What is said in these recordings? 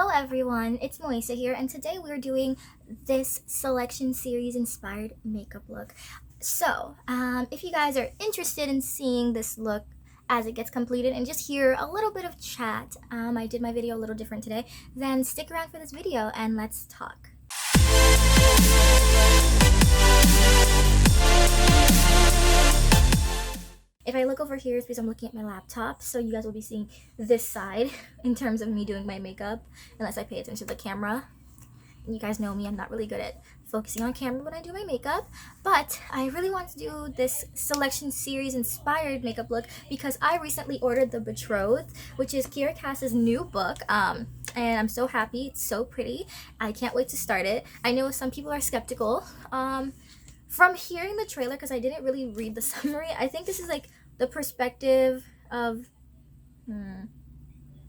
Hello everyone, it's Moisa here, and today we're doing this selection series inspired makeup look. So, if you guys are interested in seeing this look as it gets completed and just hear a little bit of chat, I did my video a little different today, then stick around for this video and let's talk. If I look over here, it's because I'm looking at my laptop, so you guys will be seeing this side in terms of me doing my makeup, unless I pay attention to the camera. And you guys know me, I'm not really good at focusing on camera when I do my makeup, but I really want to do this selection series inspired makeup look because I recently ordered The Betrothed, which is Kiera Cass's new book, and I'm so happy. It's so pretty. I can't wait to start it. I know some people are skeptical. From hearing the trailer, because I didn't really read the summary, I think this is like the perspective of,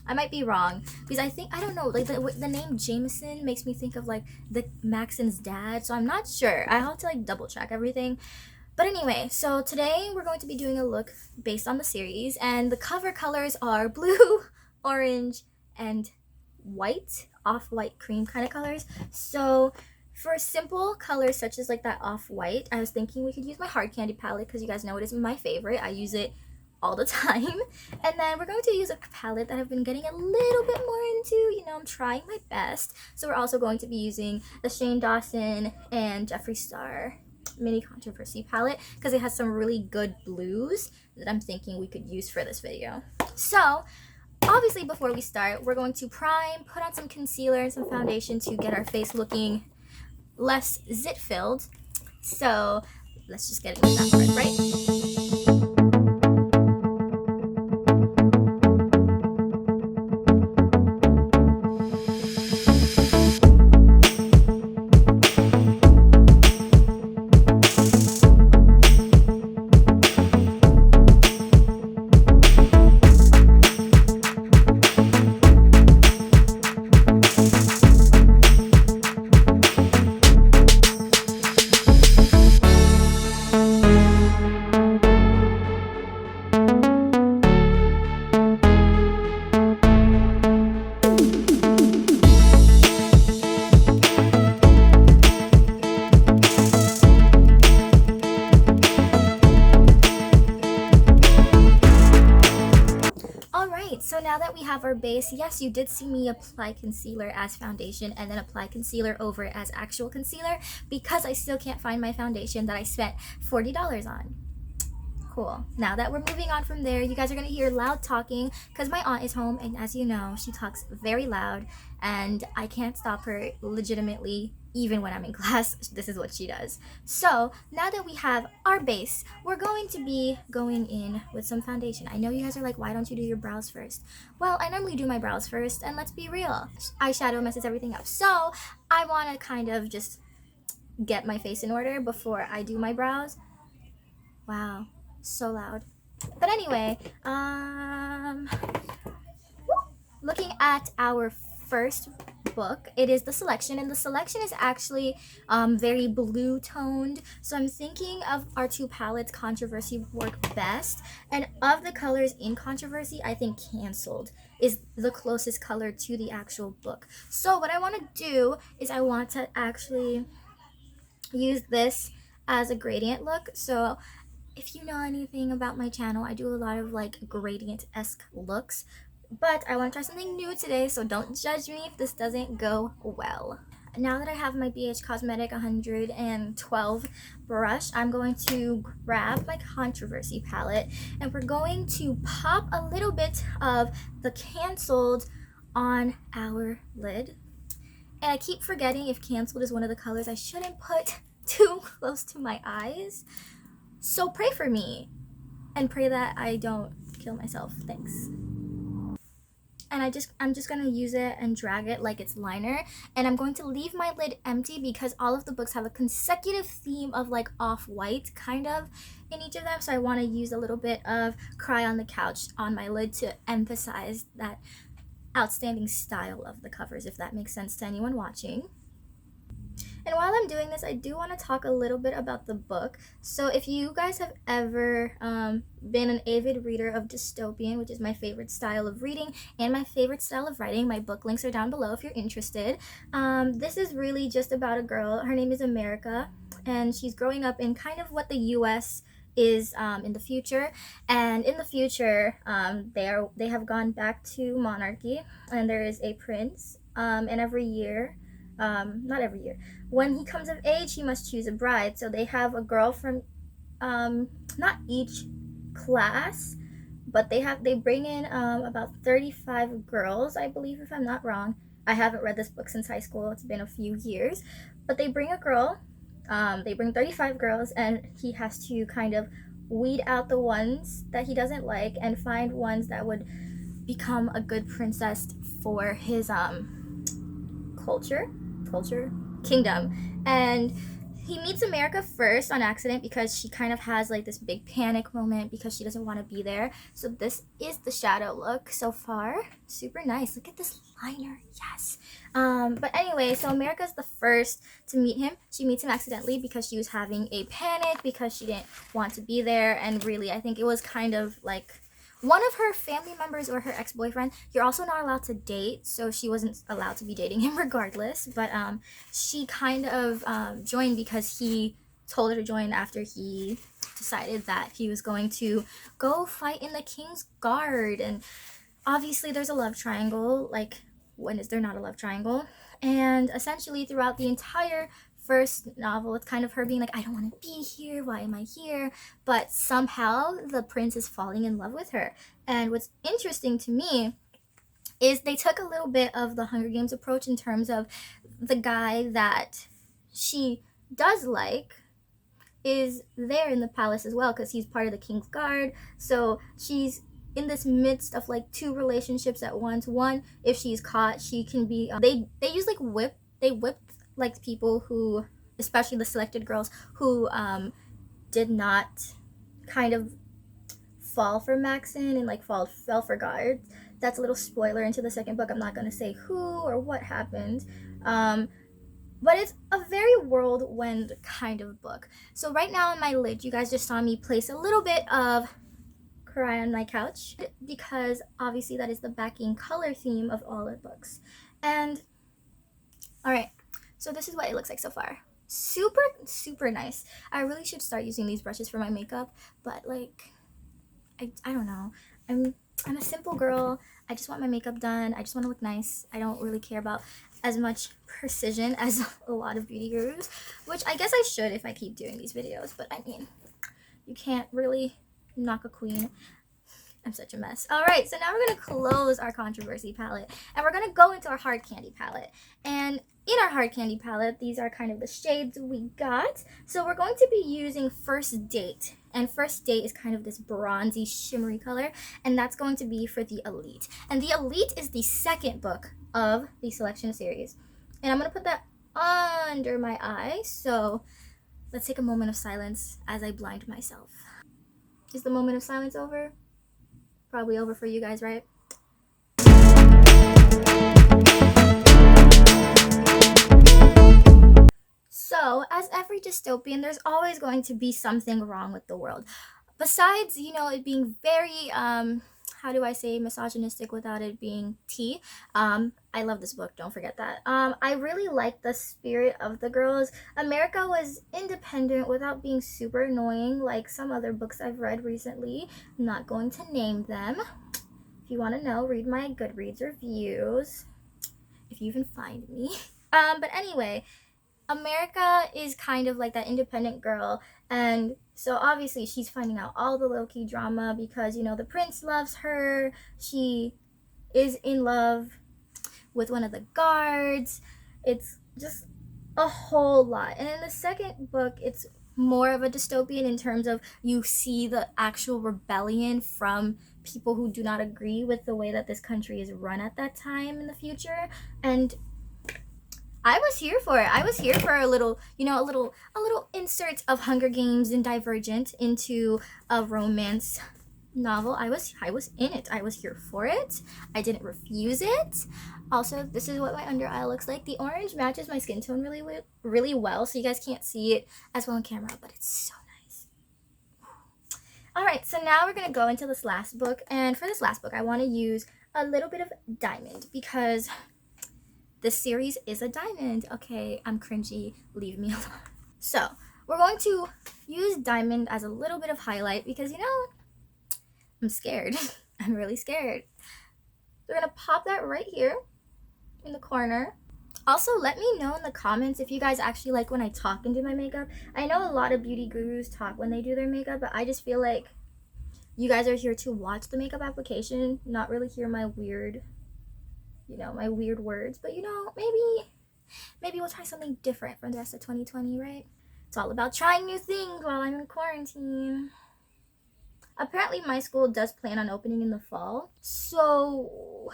I might be wrong, because I don't know, like the name Jameson makes me think of like the Maxon's dad, so I'm not sure. I have to like double check everything. But anyway, so today we're going to be doing a look based on the series, and the cover colors are blue, orange, and white, off-white cream kind of colors. So for simple colors such as like that off-white, I was thinking we could use my hard candy palette because you guys know it is my favorite. I use it all the time. And then we're going to use a palette that I've been getting a little bit more into. I'm trying my best. So we're also going to be using the Shane Dawson and Jeffree Star mini controversy palette because it has some really good blues that I'm thinking we could use for this video. So obviously before we start, we're going to prime, put on some concealer and some foundation to get our face looking less zit filled. So let's just get into that part, right? So now that we have our base, yes, you did see me apply concealer as foundation and then apply concealer over it as actual concealer because I still can't find my foundation that I spent $40 on. Cool. Now that we're moving on from there, you guys are going to hear loud talking because my aunt is home, and as you know, she talks very loud and I can't stop her legitimately. Even when I'm in class, this is what she does. So now that we have our base, we're going to be going in with some foundation. I know you guys are like, why don't you do your brows first? Well, I normally do my brows first, and let's be real, eyeshadow messes everything up. So I want to kind of just get my face in order before I do my brows. Wow, so loud. But anyway, looking at our first book, it is The Selection, and The Selection is actually very blue toned, so I'm thinking of our two palettes, Controversy work best, and of the colors in Controversy, I think Canceled is the closest color to the actual book. So what I want to do is I want to actually use this as a gradient look. So if you know anything about my channel, I do a lot of like gradient-esque looks, but I want to try something new today, so don't judge me if this doesn't go well. Now that I have my BH Cosmetic 112 brush, I'm going to grab my Controversy palette, and we're going to pop a little bit of the Canceled on our lid. And I keep forgetting if Canceled is one of the colors I shouldn't put too close to my eyes. So pray for me, and pray that I don't kill myself. Thanks. And I'm just gonna use it and drag it like it's liner, and I'm going to leave my lid empty because all of the books have a consecutive theme of like off-white kind of in each of them, so I want to use a little bit of Cry on the Couch on my lid to emphasize that outstanding style of the covers, if that makes sense to anyone watching. And while I'm doing this, I do want to talk a little bit about the book. So if you guys have ever been an avid reader of dystopian, which is my favorite style of reading and my favorite style of writing, my book links are down below if you're interested. This is really just about a girl. Her name is America, and she's growing up in kind of what the U.S. is in the future. And in the future, they have gone back to monarchy, and there is a prince. And every year, not every year, when he comes of age, he must choose a bride. So they have a girl from not each class, but they bring in about 35 girls, I believe, if I'm not wrong. I haven't read this book since high school. It's been a few years, but they bring a girl. They bring 35 girls, and he has to kind of weed out the ones that he doesn't like and find ones that would become a good princess for his kingdom. And he meets America first on accident because she kind of has like this big panic moment because she doesn't want to be there. So this is the shadow look so far. Super nice. Look at this liner. Yes. But anyway, so America's the first to meet him. She meets him accidentally because she was having a panic because she didn't want to be there. And really, I think it was kind of like one of her family members or her ex-boyfriend. You're also not allowed to date, so she wasn't allowed to be dating him regardless. But she kind of joined because he told her to join after he decided that he was going to go fight in the King's Guard. And obviously there's a love triangle. Like, when is there not a love triangle? And essentially throughout the entire first novel, it's kind of her being like, I don't want to be here, why am I here? But somehow the prince is falling in love with her. And what's interesting to me is they took a little bit of the Hunger Games approach in terms of the guy that she does like is there in the palace as well because he's part of the King's Guard. So she's in this midst of like two relationships at once. One, if she's caught, she can be they use like whip like people who, especially the selected girls who did not kind of fall for Maxon and like fell for guards. That's a little spoiler into the second book. I'm not gonna say who or what happened, but it's a very whirlwind kind of book. So right now on my lid, you guys just saw me place a little bit of Cry on My Couch because obviously that is the backing color theme of all the books. And all right, so this is what it looks like so far. Super, super nice. I really should start using these brushes for my makeup, but like, I don't know. I'm a simple girl. I just want my makeup done. I just want to look nice. I don't really care about as much precision as a lot of beauty gurus, which I guess I should if I keep doing these videos, but I mean, you can't really knock a queen. I'm such a mess. All right, so now we're going to close our controversy palette, and we're going to go into our hard candy palette. And in our hard candy palette, these are kind of the shades we got. So we're going to be using First Date. And First Date is kind of this bronzy, shimmery color. And that's going to be for the Elite. And the Elite is the second book of the selection series. And I'm going to put that under my eye. So let's take a moment of silence as I blind myself. Is the moment of silence over? Probably over for you guys, right? So, as every dystopian, there's always going to be something wrong with the world. Besides, you know, it being very, how do I say misogynistic without it being tea? I love this book, don't forget that. I really like the spirit of the girls. America was independent without being super annoying like some other books I've read recently. I'm not going to name them. If you want to know, read my Goodreads reviews, if you even find me. But anyway, America is kind of like that independent girl, and so obviously she's finding out all the low-key drama because, you know, the prince loves her. She is in love with one of the guards. It's just a whole lot. And in the second book, it's more of a dystopian in terms of you see the actual rebellion from people who do not agree with the way that this country is run at that time in the future. And I was here for it. I was here for a little, you know, a little insert of Hunger Games and Divergent into a romance novel. I was in it. I was here for it. I didn't refuse it. Also, this is what my under eye looks like. The orange matches my skin tone really well, so you guys can't see it as well on camera, but it's so nice. Alright, so now we're going to go into this last book, and for this last book I want to use a little bit of diamond because this series is a diamond. Okay, I'm cringy. Leave me alone. So, we're going to use diamond as a little bit of highlight because, you know, I'm scared. I'm really scared. We're going to pop that right here in the corner. Also, let me know in the comments if you guys actually like when I talk and do my makeup. I know a lot of beauty gurus talk when they do their makeup, but I just feel like you guys are here to watch the makeup application, not really hear my weird, my weird words. But, maybe we'll try something different for the rest of 2020, right? It's all about trying new things while I'm in quarantine. Apparently, my school does plan on opening in the fall, so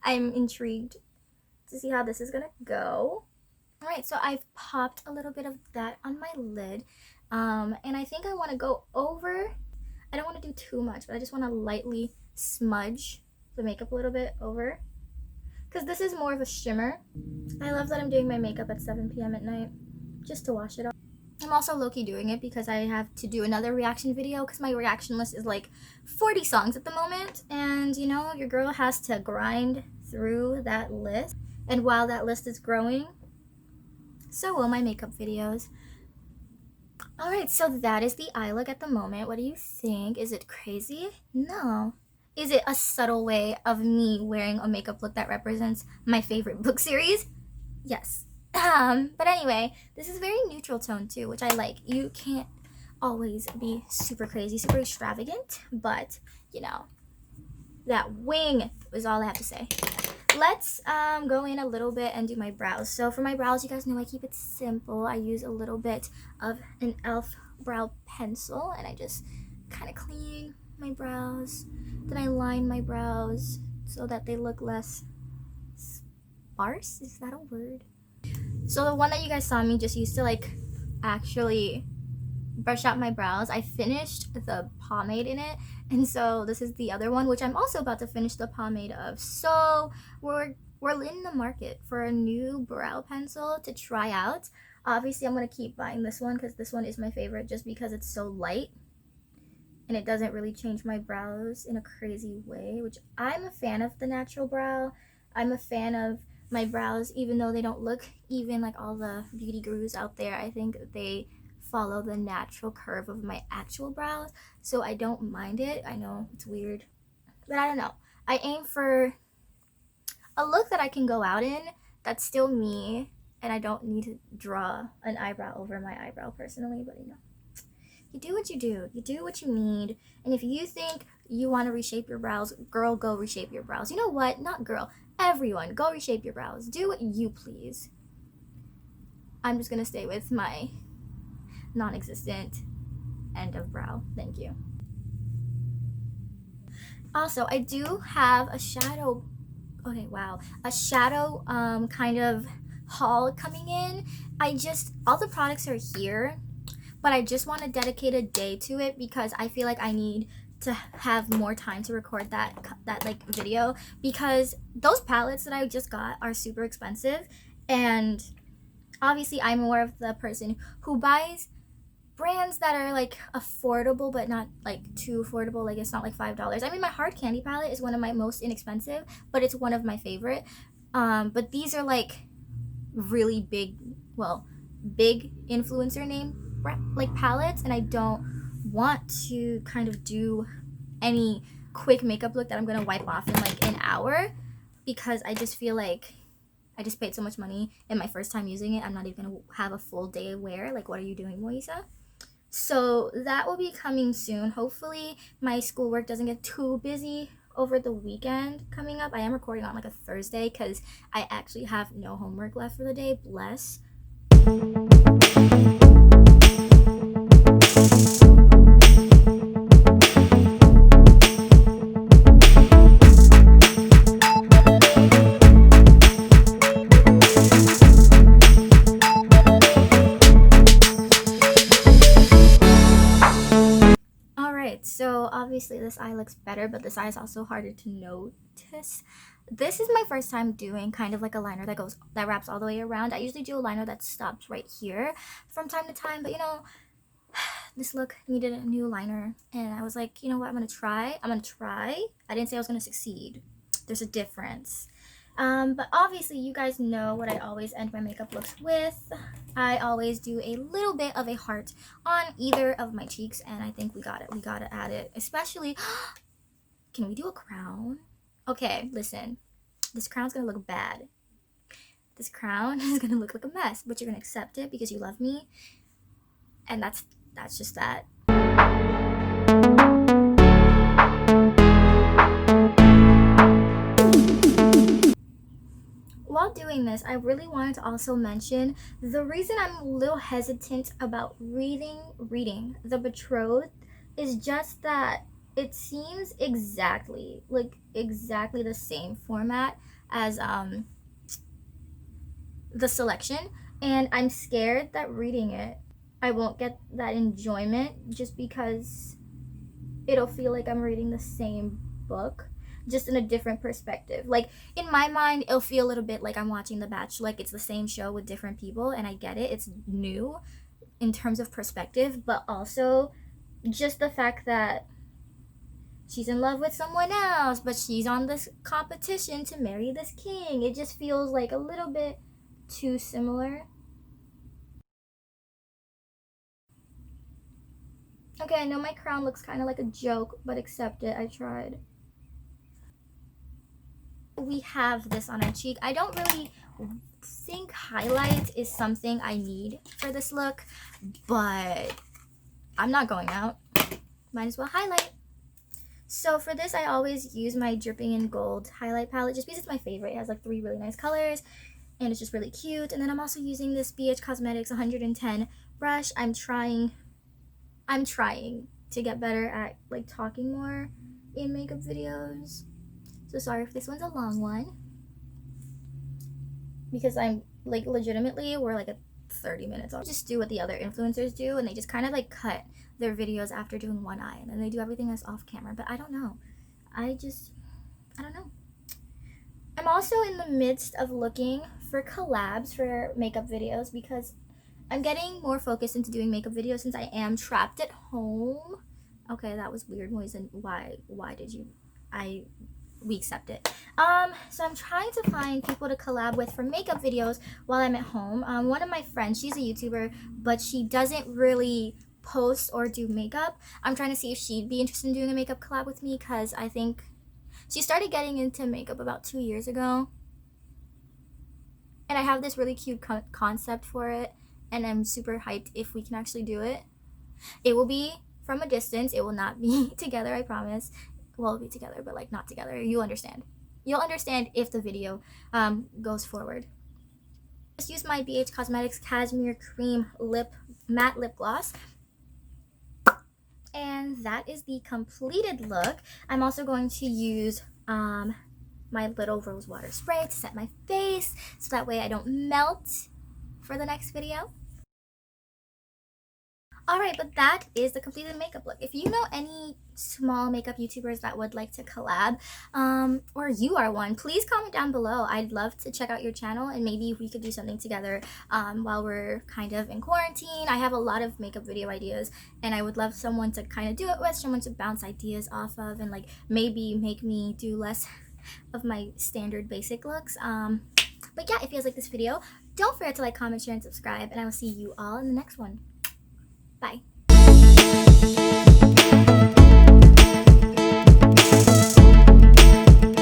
I'm intrigued to see how this is gonna go. Alright, so I've popped a little bit of that on my lid, and I think I want to go over. I don't want to do too much, but I just want to lightly smudge the makeup a little bit over, because this is more of a shimmer. I love that I'm doing my makeup at 7 p.m. at night, just to wash it off. I'm also low-key doing it because I have to do another reaction video because my reaction list is like 40 songs at the moment, and your girl has to grind through that list, and while that list is growing, so will my makeup videos. Alright, so that is the eye look at the moment. What do you think? Is it crazy? No. Is it a subtle way of me wearing a makeup look that represents my favorite book series? Yes. But anyway, this is very neutral tone too, which I like. You can't always be super crazy, super extravagant, but that wing is all I have to say. Let's go in a little bit and do my brows. So for my brows, you guys know I keep it simple. I use a little bit of an e.l.f. brow pencil, and I just kind of clean my brows. Then I line my brows so that they look less sparse. Is that a word? So the one that you guys saw me just used to actually brush out my brows, I finished the pomade in it, and so this is the other one, which I'm also about to finish the pomade of. So we're in the market for a new brow pencil to try out. Obviously I'm going to keep buying this one because this one is my favorite just because it's so light and it doesn't really change my brows in a crazy way, which I'm a fan of the natural brow. I'm a fan of my brows, even though they don't look even like all the beauty gurus out there. I think they follow the natural curve of my actual brows, so I don't mind it. I know it's weird, but I don't know. I aim for a look that I can go out in that's still me, and I don't need to draw an eyebrow over my eyebrow personally, but you do what you do. You do what you need, and if you think you want to reshape your brows, girl, go reshape your brows. You know what? Not girl. Everyone, go reshape your brows. Do what you please. I'm just gonna stay with my non-existent end of brow. Thank you. Also, I do have a shadow. Okay, wow, a shadow kind of haul coming in. All the products are here, but I just want to dedicate a day to it because I feel like I need to have more time to record that video, because those palettes that I just got are super expensive, and obviously I'm more of the person who buys brands that are affordable but not too affordable. It's not $5. I mean, my hard candy palette is one of my most inexpensive, but it's one of my favorite. But these are really big influencer name palettes, and I don't want to kind of do any quick makeup look that I'm gonna wipe off in an hour, because I just feel like I just paid so much money and my first time using it, I'm not even gonna have a full day wear. What are you doing, Moisa? So that will be coming soon. Hopefully my schoolwork doesn't get too busy over the weekend coming up. I am recording on a Thursday because I actually have no homework left for the day. Bless. obviously this eye looks better, but this eye is also harder to notice. This is my first time doing kind of like a liner that wraps all the way around. I usually do a liner that stops right here from time to time, but you know, this look needed a new liner, and I was like, you know what, I'm gonna try. I didn't say I was gonna succeed. There's a difference. But obviously you guys know what I always end my makeup looks with. I always do a little bit of a heart on either of my cheeks, and I think we gotta add it, especially can we do a crown? Okay, listen, this crown's gonna look bad. This crown is gonna look like a mess, but you're gonna accept it because you love me, and that's just that. While doing this, I really wanted to also mention the reason I'm a little hesitant about reading The Betrothed is just that it seems exactly the same format as The Selection, and I'm scared that reading it I won't get that enjoyment just because it'll feel like I'm reading the same book just in a different perspective. Like in my mind, it'll feel a little bit like I'm watching The Bachelor, like it's the same show with different people, and I get it, it's new in terms of perspective, but also just the fact that she's in love with someone else, but she's on this competition to marry this king. It just feels like a little bit too similar. Okay, I know my crown looks kind of like a joke, but accept it, I tried. We have this on our cheek. I don't really think highlight is something I need for this look, but I'm not going out. Might as well highlight. So for this, I always use my Dripping in Gold highlight palette just because it's my favorite. It has like 3 really nice colors, and it's just really cute. And then I'm also using this BH Cosmetics 110 brush. I'm trying to get better at like talking more in makeup videos. So sorry if this one's a long one, because I'm like legitimately we're like at 30 minutes. I'll just do what the other influencers do, and they just kind of like cut their videos after doing one eye, and then they do everything else off camera. But I don't know. I don't know. I'm also in the midst of looking for collabs for makeup videos because I'm getting more focused into doing makeup videos since I am trapped at home. Okay, that was weird noise, and why did you? We accept it. So I'm trying to find people to collab with for makeup videos while I'm at home. One of my friends, she's a YouTuber, but she doesn't really post or do makeup. I'm trying to see if she'd be interested in doing a makeup collab with me because I think she started getting into makeup about 2 years ago. And I have this really cute concept for it, and I'm super hyped if we can actually do it. It will be from a distance. It will not be together, I promise. Well, it'll be together, but like not together. You'll understand. You'll understand if the video goes forward. Just use my BH Cosmetics Cashmere Cream Matte Lip Gloss. And that is the completed look. I'm also going to use my little rose water spray to set my face so that way I don't melt for the next video. Alright, but that is the completed makeup look. If you know any small makeup YouTubers that would like to collab, or you are one, please comment down below. I'd love to check out your channel, and maybe we could do something together while we're kind of in quarantine. I have a lot of makeup video ideas, and I would love someone to kind of do it with, someone to bounce ideas off of, and like maybe make me do less of my standard basic looks. But yeah, if you guys like this video, don't forget to like, comment, share, and subscribe, and I will see you all in the next one. Bye.